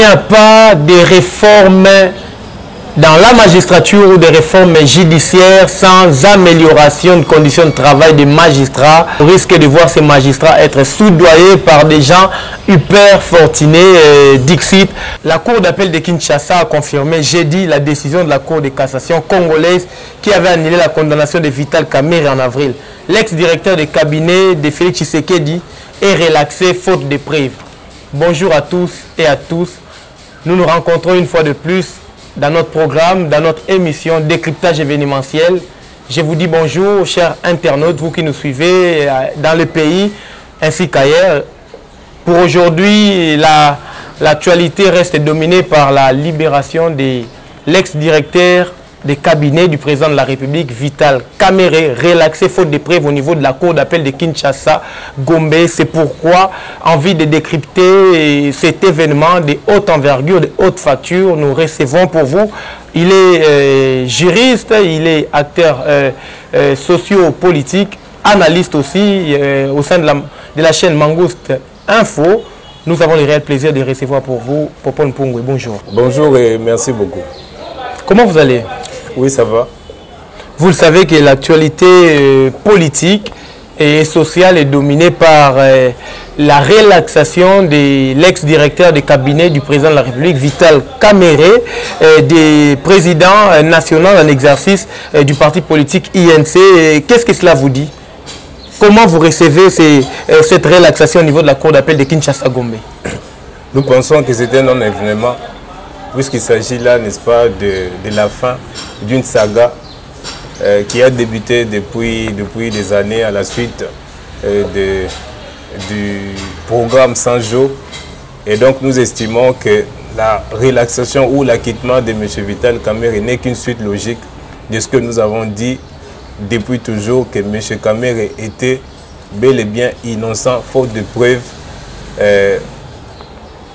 a pas de réformes dans la magistrature ou des réformes judiciaires sans amélioration de conditions de travail des magistrats. On risque de voir ces magistrats être soudoyés par des gens hyper fortunés. Dixit, la Cour d'appel de Kinshasa a confirmé jeudi la décision de la Cour de cassation congolaise qui avait annulé la condamnation de Vital Kamerhe en avril. L'ex-directeur de cabinet de Félix Tshisekedi est relaxé faute de preuves. Bonjour à tous et à tous. Nous nous rencontrons une fois de plus dans notre programme, dans notre émission Décryptage événementiel. Je vous dis bonjour, chers internautes, vous qui nous suivez dans le pays ainsi qu'ailleurs. Pour aujourd'hui, l'actualité reste dominée par la libération de l'ex-directeur des cabinets du président de la République, Vital Kamerhe, relaxé faute de preuves au niveau de la Cour d'appel de Kinshasa, Gombe. C'est pourquoi, envie de décrypter cet événement de haute envergure, de haute facture, nous recevons pour vous. Il est juriste, il est acteur socio-politique, analyste aussi au sein de la chaîne Mangouste Info. Nous avons le réel plaisir de recevoir pour vous Popon Mpungwe. Bonjour. Bonjour et merci beaucoup. Comment vous allez? Oui, ça va. Vous le savez que l'actualité politique et sociale est dominée par la relaxation de l'ex-directeur de cabinet du président de la République, Vital Kamerhe, des présidents nationaux en exercice du parti politique INC. Qu'est-ce que cela vous dit? Comment vous recevez cette relaxation au niveau de la Cour d'appel de Kinshasa-Gombe? Nous pensons que c'est un non-événement, puisqu'il s'agit là, n'est-ce pas, de la fin d'une saga qui a débuté depuis des années à la suite du programme 100 jours. Et donc nous estimons que la relaxation ou l'acquittement de M. Vital Kamerhe n'est qu'une suite logique de ce que nous avons dit depuis toujours, que M. Kamerhe était bel et bien innocent, faute de preuves,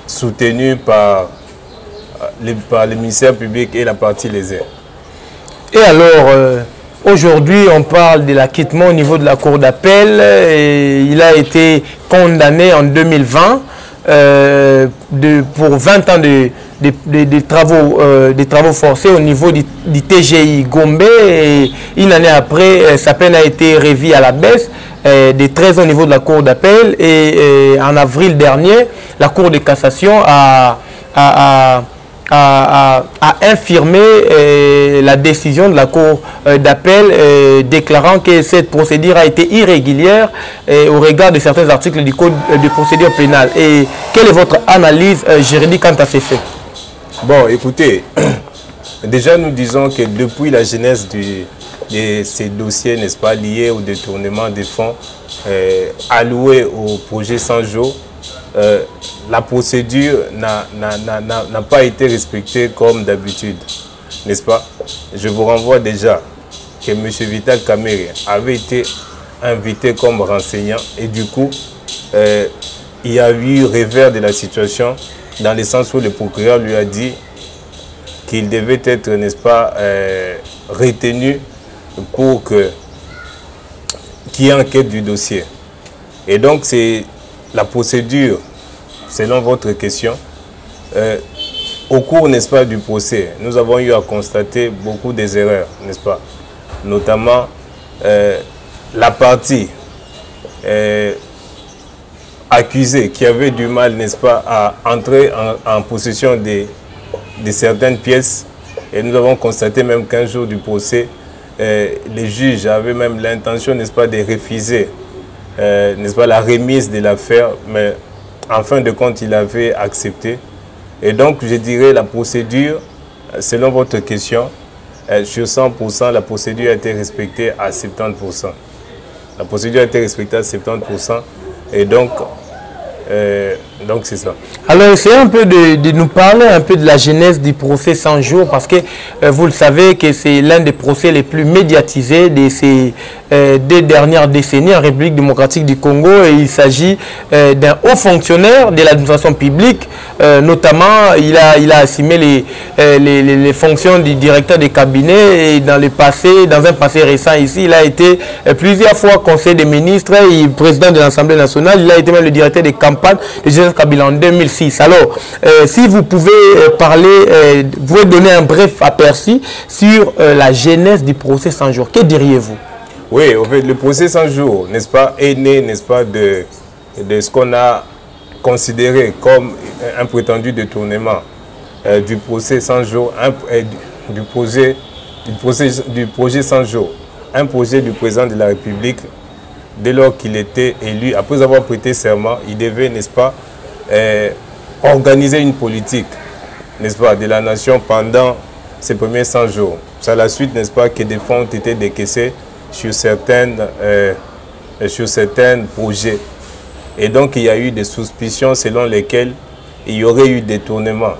soutenu par le ministère public et la partie lésée. Et alors, aujourd'hui, on parle de l'acquittement au niveau de la Cour d'appel. Il a été condamné en 2020 pour 20 ans de travaux forcés au niveau du TGI Gombe. Et une année après, sa peine a été revue à la baisse de 13 ans au niveau de la Cour d'appel. Et en avril dernier, la Cour de cassation a infirmé la décision de la Cour d'appel déclarant que cette procédure a été irrégulière au regard de certains articles du Code de procédure pénale. Et quelle est votre analyse juridique quant à ces faits? Bon, écoutez, déjà nous disons que depuis la genèse de ces dossiers, n'est-ce pas, liés au détournement des fonds alloués au projet 100 jours, la procédure n'a pas été respectée comme d'habitude, n'est-ce pas? Je vous renvoie déjà que M. Vital Kamerhe avait été invité comme renseignant et du coup, il y a eu revers de la situation dans le sens où le procureur lui a dit qu'il devait être, n'est-ce pas, retenu pour qu'il y ait enquête du dossier. Et donc, c'est la procédure, selon votre question, au cours, n'est-ce pas, du procès, nous avons eu à constater beaucoup des erreurs, n'est-ce pas? Notamment, la partie accusée qui avait du mal, n'est-ce pas, à entrer en possession de certaines pièces. Et nous avons constaté même qu'un jour du procès, les juges avaient même l'intention, n'est-ce pas, de refuser n'est-ce pas, la remise de l'affaire, mais en fin de compte, il avait accepté. Et donc, je dirais la procédure, selon votre question, sur 100%, la procédure a été respectée à 70%. La procédure a été respectée à 70%, et donc c'est ça. Alors, essayez un peu de nous parler un peu de la genèse du procès 100 jours, parce que vous le savez que c'est l'un des procès les plus médiatisés de ces 2 dernières décennies en République démocratique du Congo. Et il s'agit d'un haut fonctionnaire de l'administration publique, notamment il a assumé les fonctions du directeur des cabinets, et dans un passé récent ici, il a été plusieurs fois conseiller des ministres et président de l'Assemblée nationale. Il a été même le directeur des campagnes, des Joseph Kabila en 2006. Alors, si vous pouvez parler, vous pouvez donner un bref aperçu sur la genèse du procès 100 jours. Que diriez-vous? Oui, en fait, le procès 100 jours, n'est-ce pas, est né, n'est-ce pas, de ce qu'on a considéré comme un prétendu détournement du procès 100 jours, du projet 100 jours, un projet du président de la République. Dès lors qu'il était élu, après avoir prêté serment, il devait, n'est-ce pas, organiser une politique, n'est-ce pas, de la nation pendant ces premiers 100 jours. C'est à la suite, n'est-ce pas, que des fonds ont été décaissés sur certains projets. Et donc, il y a eu des suspicions selon lesquelles il y aurait eu détournement,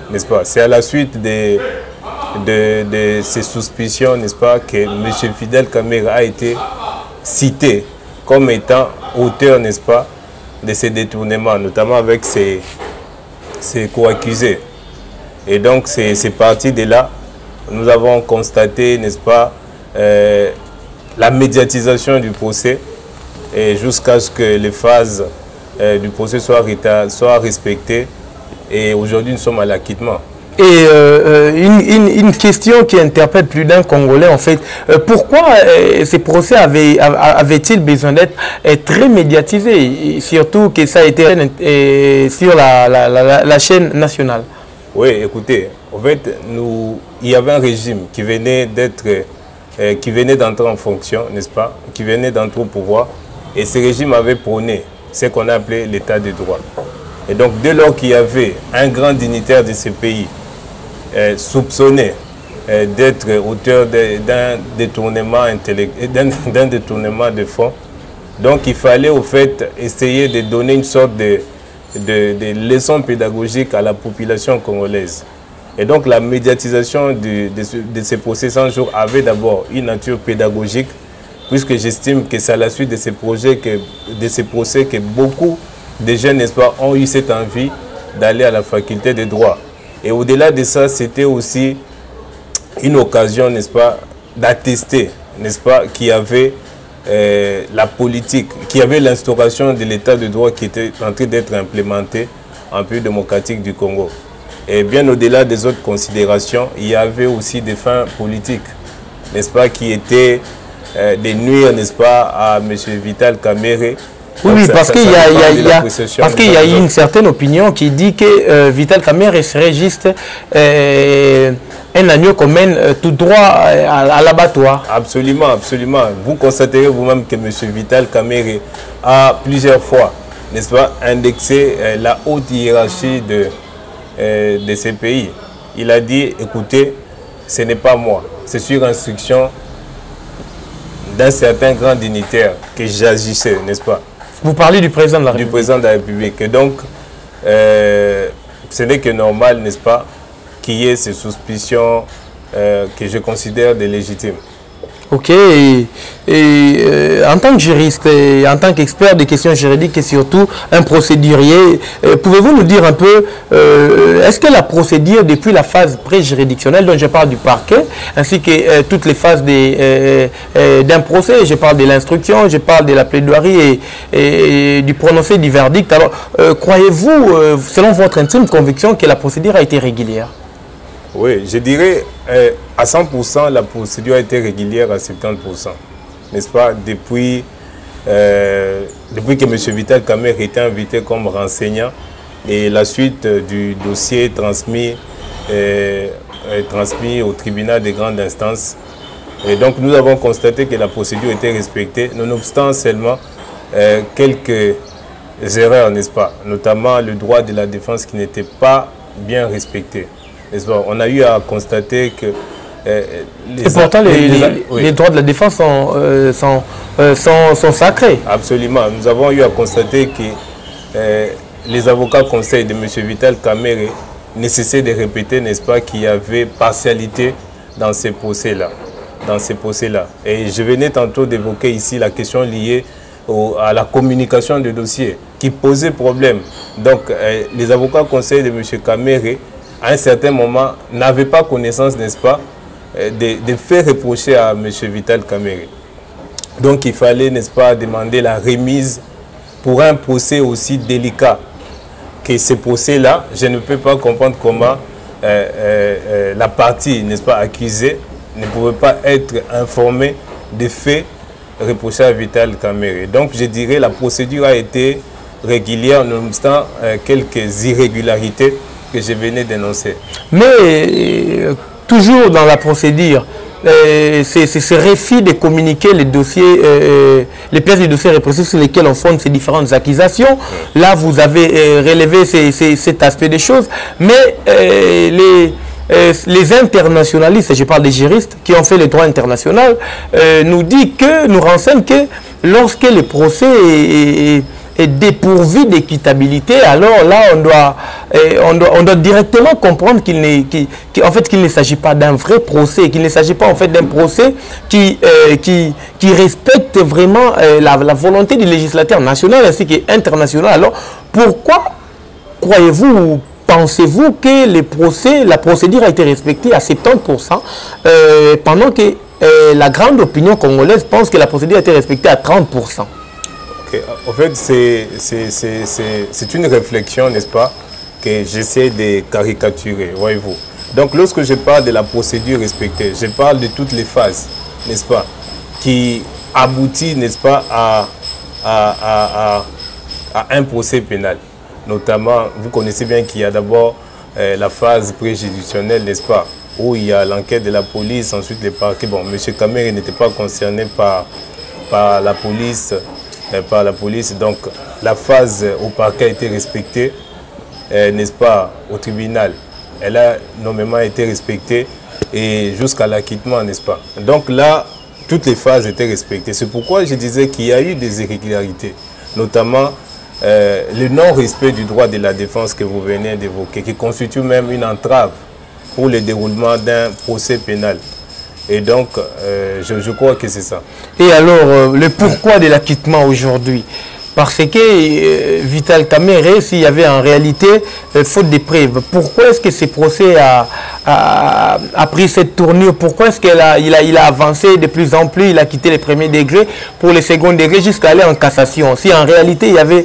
n'est-ce pas. C'est à la suite de ces suspicions, n'est-ce pas, que M. Fidel Kamere a été cité comme étant auteur, n'est-ce pas, de ces détournements, notamment avec ses co-accusés. Et donc, c'est parti de là. Nous avons constaté, n'est-ce pas, la médiatisation du procès, et jusqu'à ce que les phases du procès soient respectées. Et aujourd'hui, nous sommes à l'acquittement. Et une question qui interpelle plus d'un Congolais, en fait, pourquoi ces procès avaient-ils besoin d'être très médiatisés, surtout que ça a été sur la chaîne nationale? Oui, écoutez, en fait, il y avait un régime qui venait d'entrer en fonction, n'est-ce pas, qui venait d'entrer au pouvoir, et ce régime avait prôné ce qu'on appelait l'état de droit. Et donc, dès lors qu'il y avait un grand dignitaire de ce pays soupçonné d'être auteur d'un détournement de fonds, donc il fallait au fait essayer de donner une sorte de leçon pédagogique à la population congolaise. Et donc la médiatisation de ces procès 100 jours avait d'abord une nature pédagogique, puisque j'estime que c'est à la suite de ces procès que beaucoup de jeunes, n'est-ce pas, ont eu cette envie d'aller à la faculté de droit. Et au-delà de ça, c'était aussi une occasion, n'est-ce pas, d'attester, n'est-ce pas, qu'il y avait la politique, qu'il y avait l'instauration de l'état de droit qui était en train d'être implémenté en pays démocratique du Congo. Et bien au-delà des autres considérations, il y avait aussi des fins politiques, n'est-ce pas, qui étaient de nuire, n'est-ce pas, à M. Vital Kamere. Oui, parce qu'il y a une certaine opinion qui dit que Vital Kamere serait juste un agneau qu'on mène tout droit à l'abattoir. Absolument, absolument. Vous constaterez vous-même que M. Vital Kamere a plusieurs fois, n'est-ce pas, indexé la haute hiérarchie de ces pays. Il a dit, écoutez, ce n'est pas moi, c'est sur instruction d'un certain grand dignitaire que j'agissais, n'est-ce pas? Vous parlez du président de la République. Du président de la République. Et donc, ce n'est que normal, n'est-ce pas, qu'il y ait ces suspicions que je considère des légitimes. Ok. Et en tant que juriste, et en tant qu'expert des questions juridiques et surtout un procédurier, pouvez-vous nous dire un peu, est-ce que la procédure depuis la phase pré-juridictionnelle, dont je parle du parquet, ainsi que toutes les phases d'un procès, je parle de l'instruction, je parle de la plaidoirie et du prononcé du verdict, alors croyez-vous, selon votre intime conviction, que la procédure a été régulière? Oui, je dirais à 100%, la procédure a été régulière à 70%. N'est-ce pas? Depuis que M. Vital Kamere était invité comme renseignant et la suite du dossier transmis au tribunal de grande instance. Et donc nous avons constaté que la procédure était respectée, nonobstant seulement quelques erreurs, n'est-ce pas? Notamment le droit de la défense qui n'était pas bien respecté. On a eu à constater que pourtant les droits de la défense sont sacrés. Absolument. Nous avons eu à constater que les avocats conseils de M. Vital Kamere nécessaient de répéter, n'est-ce pas, qu'il y avait partialité dans ces procès-là. Et je venais tantôt d'évoquer ici la question liée à la communication de dossiers qui posait problème. Donc les avocats conseils de M. Kamere, à un certain moment, n'avaient pas connaissance, n'est-ce pas, des faits reprochés à M. Vital Kamere. Donc il fallait, n'est-ce pas, demander la remise pour un procès aussi délicat. que ce procès-là, je ne peux pas comprendre comment la partie, n'est-ce pas, accusée ne pouvait pas être informée des faits reprochés à Vital Kamerhe. Donc, je dirais la procédure a été régulière, nonobstant quelques irrégularités que je venais d'énoncer. Mais toujours dans la procédure, c'est ce refus de communiquer les dossiers, les pièces de dossiers répressifs sur lesquels on fonde ces différentes accusations. Là, vous avez relevé cet aspect des choses. Mais les internationalistes, je parle des juristes qui ont fait le droit international, nous renseignent que lorsque le procès est dépourvu d'équitabilité, alors là, on doit directement comprendre qu'il ne s'agit pas d'un vrai procès, qu'il ne s'agit pas en fait d'un procès qui respecte vraiment la volonté du législateur national ainsi qu'international. Alors, pourquoi croyez-vous, pensez-vous que la procédure a été respectée à 70% pendant que la grande opinion congolaise pense que la procédure a été respectée à 30%? En fait, c'est une réflexion, n'est-ce pas, que j'essaie de caricaturer, voyez-vous. Donc, lorsque je parle de la procédure respectée, je parle de toutes les phases, n'est-ce pas, qui aboutit, n'est-ce pas, à un procès pénal. Notamment, vous connaissez bien qu'il y a d'abord la phase préjudicielle, n'est-ce pas, où il y a l'enquête de la police, ensuite les parquets. Bon, M. Kamerhe n'était pas concerné par la police. Donc la phase au parquet a été respectée, n'est-ce pas, au tribunal. Elle a nommément été respectée et jusqu'à l'acquittement, n'est-ce pas. Donc là, toutes les phases étaient respectées. C'est pourquoi je disais qu'il y a eu des irrégularités, notamment le non-respect du droit de la défense que vous venez d'évoquer, qui constitue même une entrave pour le déroulement d'un procès pénal. Et donc, je crois que c'est ça. Et alors, le pourquoi de l'acquittement aujourd'hui? Parce que Vital Kamerhe, s'il y avait en réalité faute de preuves, pourquoi est-ce que ce procès a pris cette tournure? Pourquoi est-ce qu'il a avancé de plus en plus? Il a quitté les premiers degrés pour les seconds degrés jusqu'à aller en cassation. Si en réalité il y avait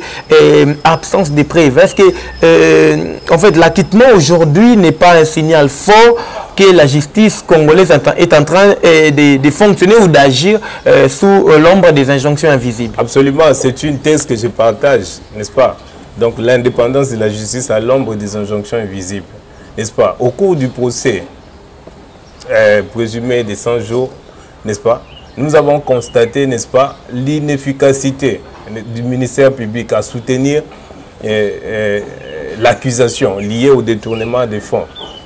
absence de preuves, est-ce que en fait l'acquittement aujourd'hui n'est pas un signal fort que la justice congolaise est en train de fonctionner ou d'agir sous l'ombre des injonctions invisibles? Absolument, c'est une thèse que je partage, n'est-ce pas? Donc l'indépendance de la justice à l'ombre des injonctions invisibles, n'est-ce pas? Au cours du procès présumé des 100 jours, n'est-ce pas, nous avons constaté, n'est-ce pas, l'inefficacité du ministère public à soutenir l'accusation liée au détournement des fonds.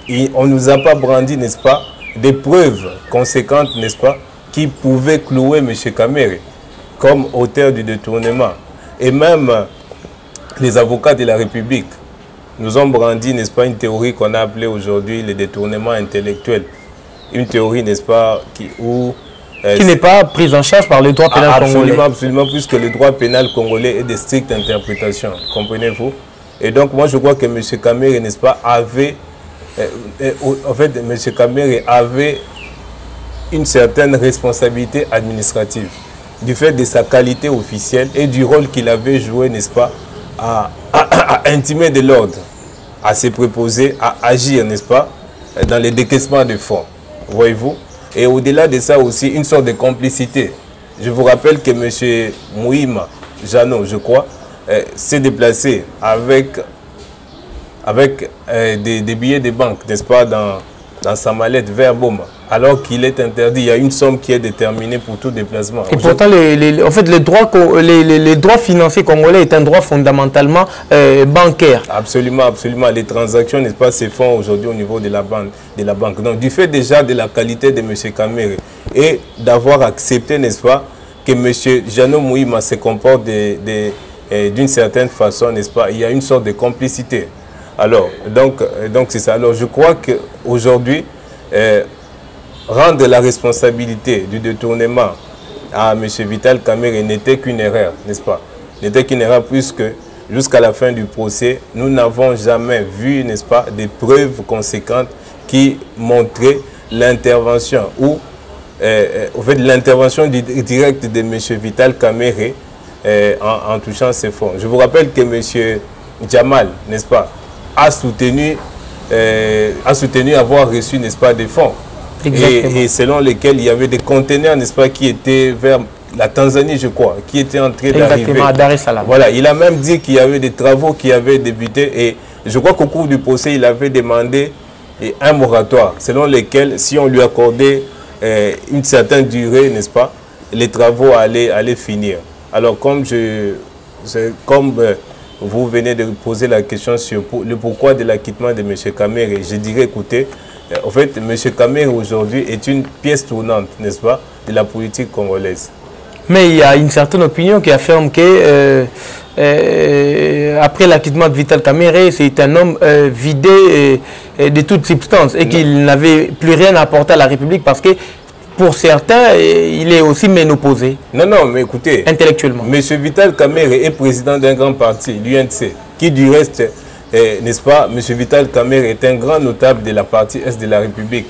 Et on ne nous a pas brandi, n'est-ce pas, des preuves conséquentes, n'est-ce pas, qui pouvaient clouer M. Kamerhe comme auteur du détournement. Et même les avocats de la République nous ont brandi, n'est-ce pas, une théorie qu'on a appelée aujourd'hui le détournement intellectuel. Une théorie, n'est-ce pas, qui n'est pas prise en charge par le droit pénal congolais. Absolument, puisque le droit pénal congolais est de stricte interprétation, comprenez-vous? Et donc, moi, je crois que M. Kamerhe, n'est-ce pas, avait... en fait, M. Kamerhe avait une certaine responsabilité administrative du fait de sa qualité officielle et du rôle qu'il avait joué, n'est-ce pas, à intimer de l'ordre, à se préposer, à agir, n'est-ce pas, dans les décaissements de fonds, voyez-vous. Et au-delà de ça aussi, une sorte de complicité. Je vous rappelle que M. Mouima Jano, je crois, s'est déplacé avec des billets de banque, n'est-ce pas, dans sa mallette vers Boma, alors qu'il est interdit. Il y a une somme qui est déterminée pour tout déplacement. Et pourtant, en fait, les droits financiers congolais est un droit fondamentalement bancaire. Absolument, absolument. Les transactions, n'est-ce pas, se font aujourd'hui au niveau de la banque. Donc, du fait déjà de la qualité de M. Kamerhe et d'avoir accepté, n'est-ce pas, que M. Jano Mouima se comporte d'une certaine façon, n'est-ce pas, il y a une sorte de complicité. Alors, donc c'est ça. Alors, je crois qu'aujourd'hui, rendre la responsabilité du détournement à M. Vital Kamerhe n'était qu'une erreur, n'est-ce pas? N'était qu'une erreur puisque jusqu'à la fin du procès, nous n'avons jamais vu, n'est-ce pas, des preuves conséquentes qui montraient l'intervention ou en fait, l'intervention directe de M. Vital Kamerhe en touchant ces fonds. Je vous rappelle que M. Jamal, n'est-ce pas, a soutenu avoir reçu, n'est-ce pas, des fonds. Et selon lesquels il y avait des conteneurs, n'est-ce pas, qui étaient vers la Tanzanie, je crois, qui étaient en train d'arriver. Exactement, à Dar es Salaam. Voilà, il a même dit qu'il y avait des travaux qui avaient débuté et je crois qu'au cours du procès, il avait demandé un moratoire selon lequel, si on lui accordait une certaine durée, n'est-ce pas, les travaux allaient finir. Alors, comme vous venez de poser la question sur le pourquoi de l'acquittement de M. Kamere, je dirais, écoutez, en fait, M. Kamere aujourd'hui est une pièce tournante, n'est-ce pas, de la politique congolaise. Mais il y a une certaine opinion qui affirme que après l'acquittement de Vital Kamerhe, c'est un homme vidé de toute substance et qu'il n'avait plus rien à apporter à la République parce que pour certains, il est aussi ménopausé. Non, non, mais écoutez, intellectuellement. M. Vital Kamerhe est président d'un grand parti, l'UNC, qui du reste, n'est-ce pas, M. Vital Kamerhe est un grand notable de la partie Est de la République,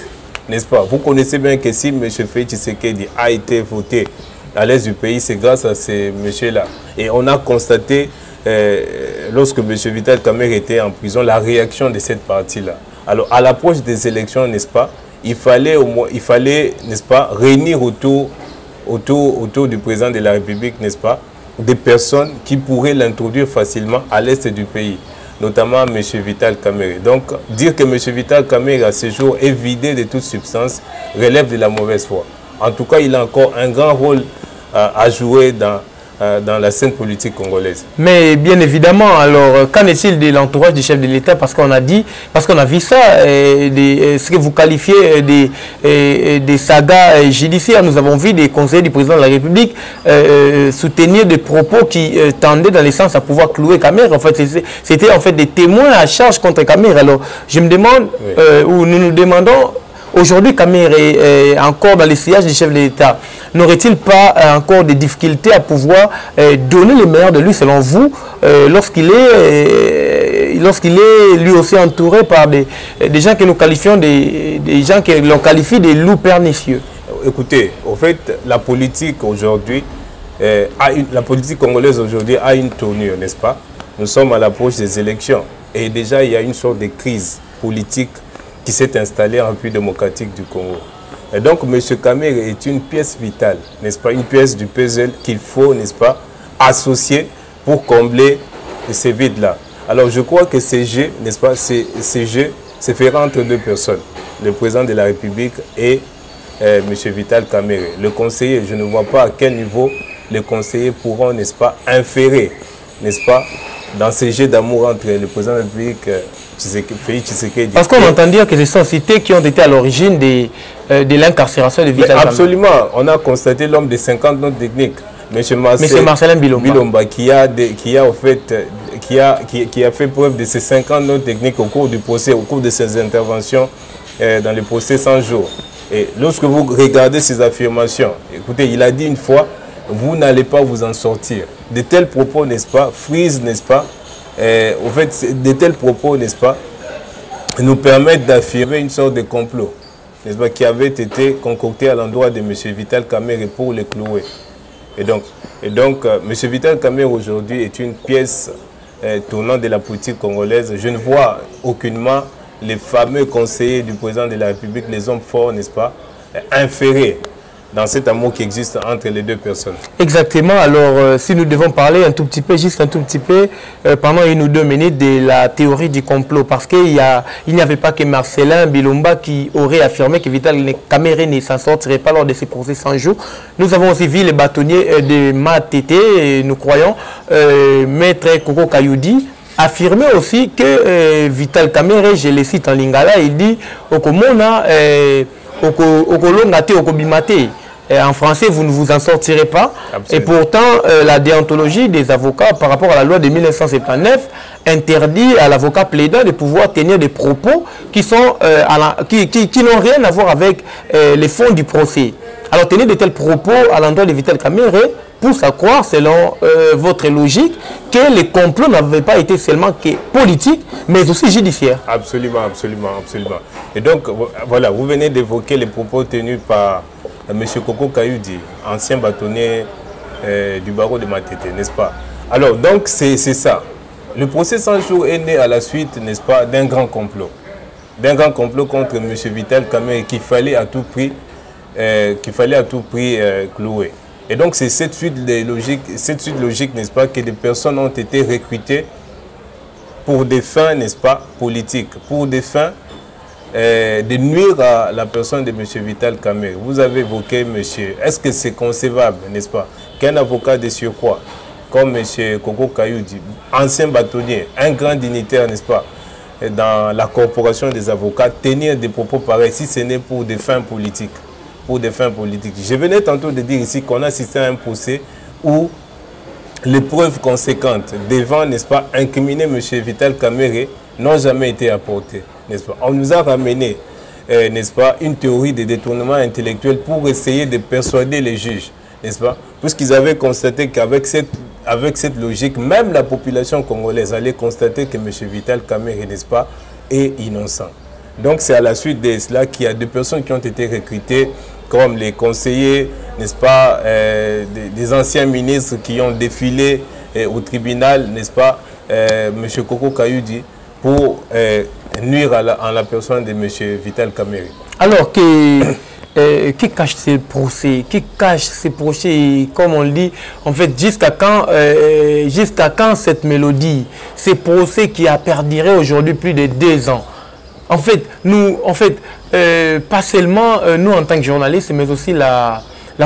n'est-ce pas? Vous connaissez bien que si M. Félix Tshisekedi a été voté à l'Est du pays, c'est grâce à ces messieurs-là. Et on a constaté, lorsque M. Vital Kamerhe était en prison, la réaction de cette partie-là. Alors, à l'approche des élections, n'est-ce pas, il fallait, n'est-ce pas, réunir autour du président de la République, n'est-ce pas, des personnes qui pourraient l'introduire facilement à l'Est du pays, notamment M. Vital Kamerhe. Donc, dire que M. Vital Kamerhe, à ce jour, est vidé de toute substance, relève de la mauvaise foi. En tout cas, il a encore un grand rôle à jouer dans la scène politique congolaise. Mais bien évidemment, alors, qu'en est-il de l'entourage du chef de l'État? Parce qu'on a vu ça, ce que vous qualifiez des sagas judiciaires. Nous avons vu des conseillers du président de la République soutenir des propos qui tendaient dans le sens à pouvoir clouer Kamere. En fait, c'était en fait des témoins à charge contre Kamere. Alors, je me demande, ou nous nous demandons, aujourd'hui, Kamere est encore dans les sillages du chef de l'État. N'aurait-il pas encore des difficultés à pouvoir donner le meilleur de lui, selon vous, lorsqu'il est lui aussi entouré par des gens que nous qualifions des gens que l'on qualifie de loups pernicieux? Écoutez, en fait, la politique aujourd'hui, la politique congolaise aujourd'hui a une tournure, n'est-ce pas? Nous sommes à l'approche des élections et déjà il y a une sorte de crise politique qui s'est installée en République démocratique du Congo. Et donc, M. Kamere est une pièce vitale, n'est-ce pas, une pièce du puzzle qu'il faut, n'est-ce pas, associer pour combler ces vides-là. Alors, je crois que ces jeux, n'est-ce pas, ces jeux se feront entre deux personnes, le président de la République et M. Vital Kamerhe. Le conseiller, je ne vois pas à quel niveau les conseillers pourront, n'est-ce pas, inférer, n'est-ce pas, dans ces jeux d'amour entre le président de la République Félix Tshisekedi. Parce qu'on entend dire que ce sont cités qui ont été à l'origine de l'incarcération de Vital Kamerhe. Absolument, on a constaté l'homme de 50 notes techniques, M. Marcelin Bilomba, qui a fait preuve de ces 50 notes techniques au cours du procès, au cours de ses interventions dans le procès 100 jours. Et lorsque vous regardez ces affirmations, écoutez, il a dit une fois, vous n'allez pas vous en sortir. De tels propos, n'est-ce pas, frisent, n'est-ce pas, au fait, de tels propos, n'est-ce pas, nous permettent d'affirmer une sorte de complot, n'est-ce pas, qui avait été concocté à l'endroit de M. Vital Kamerhe pour le clouer. Et donc M. Vital Kamerhe aujourd'hui est une pièce tournante de la politique congolaise. Je ne vois aucunement les fameux conseillers du président de la République, les hommes forts, n'est-ce pas, inférés dans cet amour qui existe entre les deux personnes. Exactement. Alors, si nous devons parler un tout petit peu, juste un tout petit peu, pendant 1 ou 2 minutes, de la théorie du complot, parce qu'il n'y avait pas que Marcelin Bilomba qui aurait affirmé que Vital Kamerhe ne s'en sortirait pas lors de ces procès 100 jours. Nous avons aussi vu les bâtonniers de Matete, et nous croyons, Maître Koko Kayoudi, affirmer aussi que Vital Kamerhe, je le cite en lingala, il dit « Okomona, okolongate, okobimate ». En français, vous ne vous en sortirez pas. Absolument. Et pourtant, la déontologie des avocats par rapport à la loi de 1979 interdit à l'avocat plaidant de pouvoir tenir des propos qui n'ont rien à voir avec les fonds du procès. Alors, tenir de tels propos à l'endroit de Vital Kamerhe pousse à croire, selon votre logique, que les complots n'avaient pas été seulement que politiques, mais aussi judiciaires. Absolument, absolument, absolument. Et donc, voilà, vous venez d'évoquer les propos tenus par M. Koko Kayoudi, ancien bâtonnier du barreau de Matete, n'est-ce pas? Alors, donc, c'est ça. Le procès 100 jours est né à la suite, n'est-ce pas, d'un grand complot. D'un grand complot contre M. Vital Kamerhe qu'il fallait à tout prix, clouer. Et donc c'est cette suite logique, n'est-ce pas, que des personnes ont été recrutées pour des fins, n'est-ce pas, politiques, pour des fins de nuire à la personne de M. Vital Kamerhe. Vous avez évoqué, monsieur, est-ce que c'est concevable, n'est-ce pas, qu'un avocat de surcroît, comme M. Koko Kayudi, ancien bâtonnier, un grand dignitaire, n'est-ce pas, dans la corporation des avocats, tenir des propos pareils, si ce n'est pour des fins politiques. Pour des fins politiques. Je venais tantôt de dire ici qu'on a assisté à un procès où les preuves conséquentes devant, n'est-ce pas, incriminer M. Vital Kamerhe n'ont jamais été apportées, n'est-ce pas. On nous a ramené, n'est-ce pas, une théorie de détournement intellectuel pour essayer de persuader les juges, n'est-ce pas, puisqu'ils avaient constaté qu'avec cette logique, même la population congolaise allait constater que M. Vital Kamerhe, n'est-ce pas, est innocent. Donc c'est à la suite de cela qu'il y a des personnes qui ont été recrutées, comme les conseillers, n'est-ce pas, des anciens ministres qui ont défilé au tribunal, n'est-ce pas, M. Koko Kayudi, pour nuire à la personne de M. Vital Kamerhe. Alors, qui cache ces procès? Qui cache ces procès, comme on le dit, en fait, jusqu'à quand cette mélodie, ces procès qui a perduré aujourd'hui plus de 2 ans? En fait, pas seulement nous en tant que journalistes, mais aussi la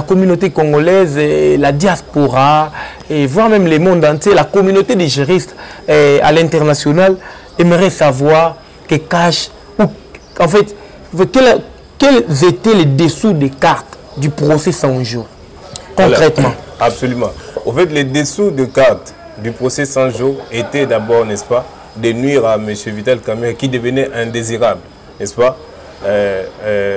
communauté congolaise, la diaspora, et voire même le monde entier, la communauté des juristes à l'international, aimerait savoir que cache, en fait, quels étaient les dessous des cartes du procès 100 jours, concrètement. Alors, absolument. En fait, les dessous de cartes du procès 100 jours étaient d'abord, n'est-ce pas, de nuire à M. Vital Kamerhe qui devenait indésirable, n'est-ce pas,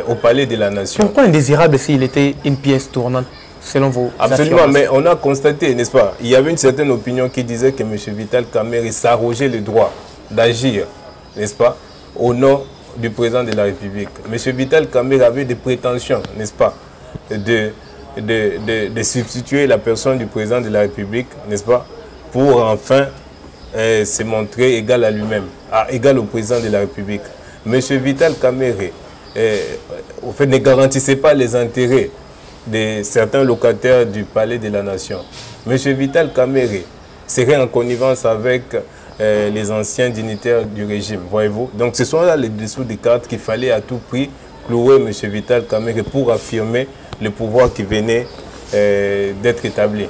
au palais de la nation. Pourquoi indésirable s'il était une pièce tournante, selon vos Absolument, mais on a constaté, n'est-ce pas, il y avait une certaine opinion qui disait que M. Vital Kamerhe s'arrogeait le droit d'agir, n'est-ce pas, au nom du président de la République. M. Vital Kamerhe avait des prétentions, n'est-ce pas, de substituer la personne du président de la République, n'est-ce pas, pour enfin se montrer égal à lui-même, égal au président de la République. M. Vital Kamerhe au fait, ne garantissait pas les intérêts de certains locataires du palais de la nation. M. Vital Kamerhe serait en connivence avec les anciens dignitaires du régime, voyez-vous. Donc ce sont là les dessous des cartes qu'il fallait à tout prix clouer M. Vital Kamerhe pour affirmer le pouvoir qui venait d'être établi.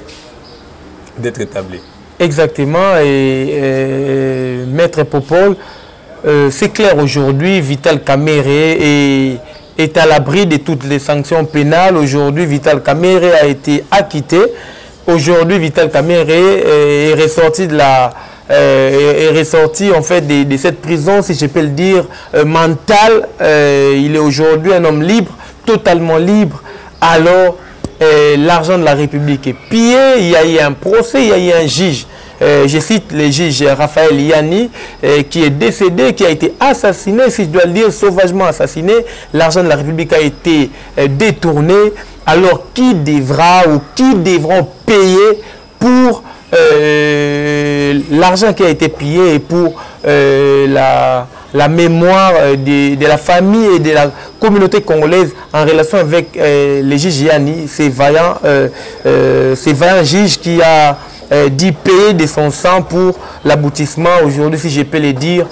Exactement, et Maître Popol, c'est clair aujourd'hui, Vital Kamerhe est à l'abri de toutes les sanctions pénales. Aujourd'hui, Vital Kamerhe a été acquitté. Aujourd'hui, Vital Kamerhe est ressorti en fait de cette prison, si je peux le dire, mentale. Il est aujourd'hui un homme libre, totalement libre. Alors, l'argent de la République est pillé, il y a eu un procès, il y a eu un juge. Je cite le juge Raphaël Yanni qui est décédé, qui a été assassiné, si je dois le dire, sauvagement assassiné. L'argent de la République a été détourné. Alors qui devra ou qui devront payer pour l'argent qui a été pillé et pour la mémoire de la famille et de la communauté congolaise en relation avec le juge Yanni, ces vaillants juges qui a dit payer de son sang pour l'aboutissement aujourd'hui, si je peux le dire,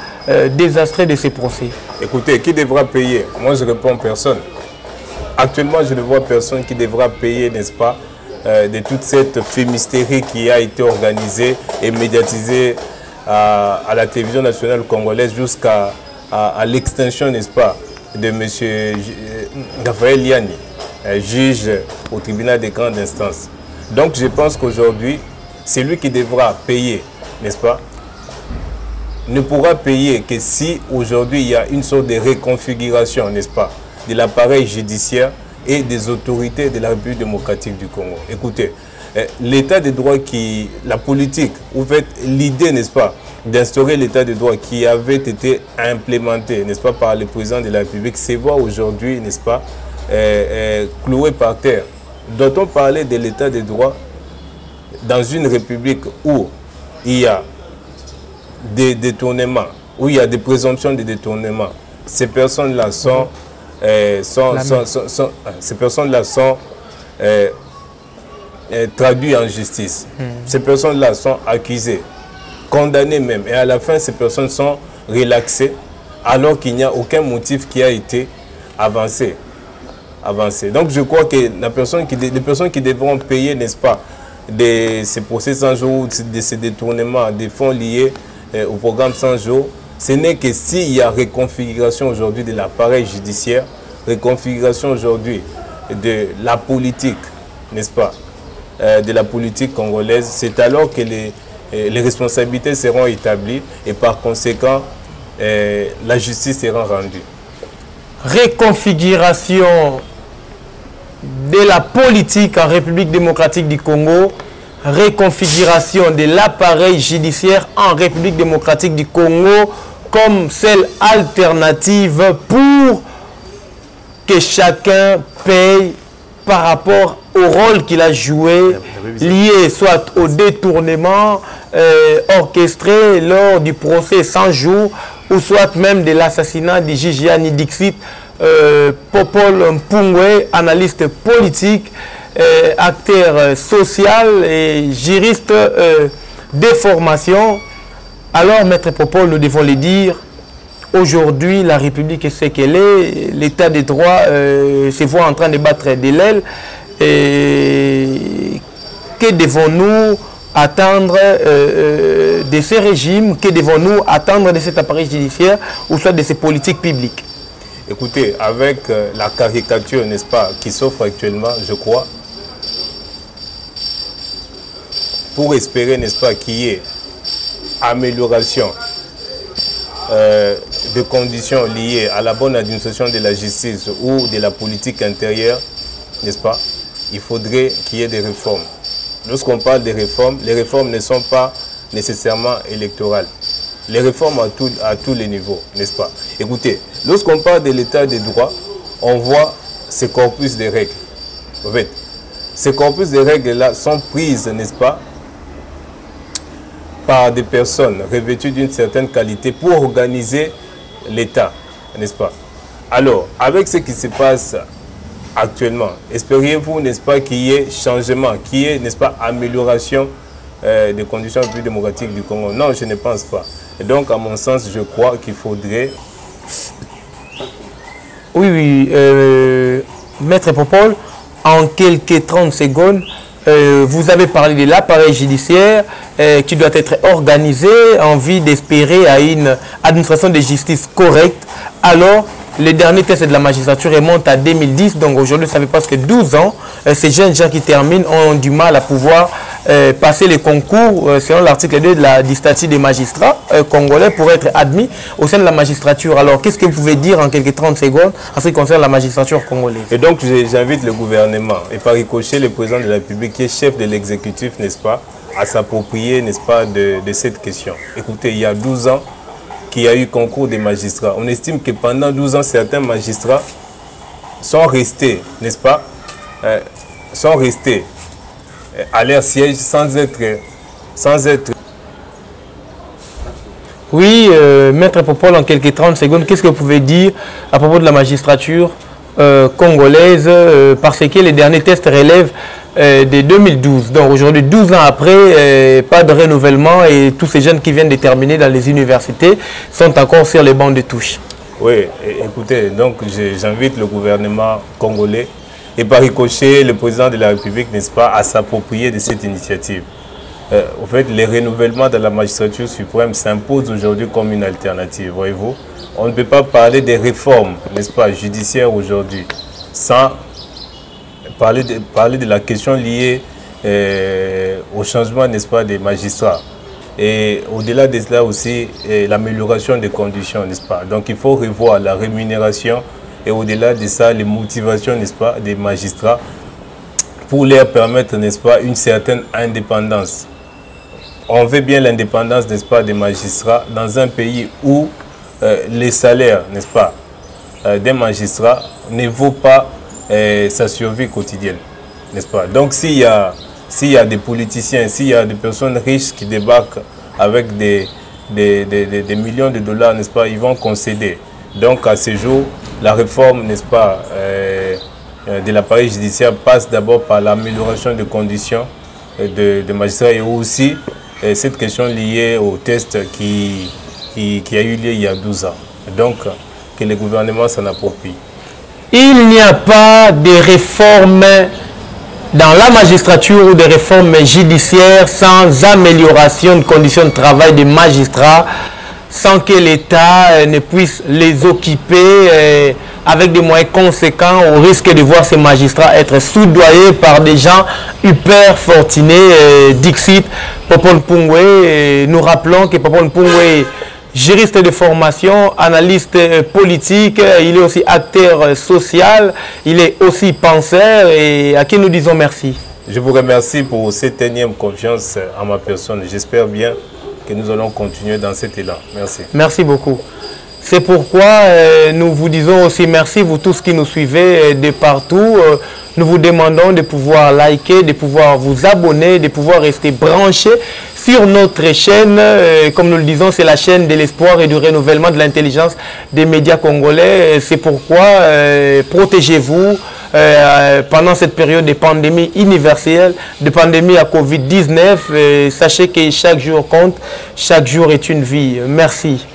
désastreux de ces procès. Écoutez, qui devra payer? Moi, je réponds personne. Actuellement, je ne vois personne qui devra payer, n'est-ce pas, de toute cette fumisterie qui a été organisée et médiatisée à la télévision nationale congolaise jusqu'à l'extinction, n'est-ce pas, de M. Raphaël Yanni, juge au tribunal de grande instance. Donc, je pense qu'aujourd'hui, c'est lui qui devra payer, n'est-ce pas, ne pourra payer que si aujourd'hui il y a une sorte de reconfiguration, n'est-ce pas, de l'appareil judiciaire et des autorités de la République démocratique du Congo. Écoutez, l'état de droit la politique, ou fait l'idée, n'est-ce pas, d'instaurer l'état de droit qui avait été implémenté, n'est-ce pas, par le président de la République, se voit aujourd'hui, n'est-ce pas, cloué par terre. Doit-on parler de l'état de droit dans une république où il y a des détournements, où il y a des présomptions de détournement, ces personnes-là sont, traduites en justice. Ces personnes-là sont accusées, condamnées même, et à la fin, ces personnes sont relaxées, alors qu'il n'y a aucun motif qui a été avancé. Donc je crois que les personnes qui devront payer, n'est-ce pas, de ces procès 100 jours, de ces détournements, des fonds liés au programme 100 jours, ce n'est que s'il y a reconfiguration aujourd'hui de l'appareil judiciaire, reconfiguration aujourd'hui de la politique, n'est-ce pas, de la politique congolaise, c'est alors que les responsabilités seront établies et par conséquent, la justice sera rendue. Reconfiguration de la politique en République démocratique du Congo, reconfiguration de l'appareil judiciaire en République démocratique du Congo comme celle alternative pour que chacun paye par rapport au rôle qu'il a joué, lié soit au détournement orchestré lors du procès 100 jours, ou soit même de l'assassinat de Gigiani Dixit, Popol Mpungwe, analyste politique, acteur social et juriste de formation. Alors, Maître Popol, nous devons le dire, aujourd'hui, la République est ce qu'elle est, l'état de droit se voit en train de battre de l'aile. Que devons-nous attendre de ces régimes? Que devons-nous attendre de cet appareil judiciaire ou soit de ces politiques publiques? Écoutez, avec la caricature, n'est-ce pas, qui s'offre actuellement, je crois, pour espérer, n'est-ce pas, qu'il y ait amélioration de conditions liées à la bonne administration de la justice ou de la politique intérieure, n'est-ce pas, il faudrait qu'il y ait des réformes. Lorsqu'on parle des réformes, les réformes ne sont pas nécessairement électorales. Les réformes à tous les niveaux, n'est-ce pas? Écoutez, lorsqu'on parle de l'état des droits, on voit ce corpus de règles. En fait, ces corpus de règles-là sont prises, n'est-ce pas, par des personnes revêtues d'une certaine qualité pour organiser l'État, n'est-ce pas? Alors, avec ce qui se passe actuellement, espériez-vous, n'est-ce pas, qu'il y ait changement, qu'il y ait, n'est-ce pas, amélioration des conditions plus démocratiques du Congo? Non, je ne pense pas. Et donc, à mon sens, je crois qu'il faudrait... Oui, Maître Popol, en quelques 30 secondes, vous avez parlé de l'appareil judiciaire qui doit être organisé en vue d'espérer à une administration de justice correcte. Alors, les derniers tests de la magistrature remontent à 2010, donc aujourd'hui, ça fait presque 12 ans. Ces jeunes gens qui terminent ont du mal à pouvoir passer les concours selon l'article 2 du statut des magistrats congolais pour être admis au sein de la magistrature. Alors, qu'est-ce que vous pouvez dire en quelques 30 secondes en ce qui concerne la magistrature congolaise? Et donc, j'invite le gouvernement et par ricochet le président de la République qui est chef de l'exécutif, n'est-ce pas, à s'approprier, n'est-ce pas, de cette question. Écoutez, il y a 12 ans, qu'il y a eu concours des magistrats. On estime que pendant 12 ans, certains magistrats sont restés, n'est-ce pas, sont restés à leur siège sans être... Oui, Maître Popol, en quelques 30 secondes, qu'est-ce que vous pouvez dire à propos de la magistrature congolaise, parce que les derniers tests relèvent de 2012. Donc aujourd'hui, 12 ans après, pas de renouvellement et tous ces jeunes qui viennent de terminer dans les universités sont encore sur les bancs de touche. Oui, écoutez, donc j'invite le gouvernement congolais et par ricochet le président de la République, n'est-ce pas, à s'approprier de cette initiative. En fait, les renouvellements de la magistrature suprême s'imposent aujourd'hui comme une alternative, voyez-vous. On ne peut pas parler des réformes, n'est-ce pas, judiciaires aujourd'hui, sans parler de la question liée au changement, n'est-ce pas, des magistrats. Et au-delà de cela aussi, l'amélioration des conditions, n'est-ce pas. Donc il faut revoir la rémunération et au-delà de ça, les motivations, n'est-ce pas, des magistrats pour leur permettre, n'est-ce pas, une certaine indépendance. On veut bien l'indépendance, n'est-ce pas, des magistrats dans un pays où les salaires, n'est-ce pas, des magistrats ne vaut pas sa survie quotidienne, n'est-ce pas. Donc s'il y a des politiciens, s'il y a des personnes riches qui débarquent avec des des millions de dollars, n'est-ce pas, ils vont concéder. Donc à ce jour, la réforme, n'est-ce pas, de l'appareil judiciaire passe d'abord par l'amélioration des conditions de magistrats et aussi cette question liée au test qui a eu lieu il y a 12 ans. Donc, que le gouvernement s'en approprie. Il n'y a pas de réforme dans la magistrature ou de réformes judiciaires sans amélioration de conditions de travail des magistrats, sans que l'État ne puisse les occuper avec des moyens conséquents, au risque de voir ces magistrats être soudoyés par des gens hyper fortunés. Dixit, Popon Pungwe, nous rappelons que Popon Pungwe, juriste de formation, analyste politique, il est aussi acteur social, il est aussi penseur et à qui nous disons merci. Je vous remercie pour cette énième confiance en ma personne. J'espère bien que nous allons continuer dans cet élan. Merci. Merci beaucoup. C'est pourquoi nous vous disons aussi merci, vous tous qui nous suivez de partout. Nous vous demandons de pouvoir liker, de pouvoir vous abonner, de pouvoir rester branchés sur notre chaîne. Comme nous le disons, c'est la chaîne de l'espoir et du renouvellement de l'intelligence des médias congolais. C'est pourquoi protégez-vous pendant cette période de pandémie universelle, de pandémie à Covid-19. Sachez que chaque jour compte, chaque jour est une vie. Merci.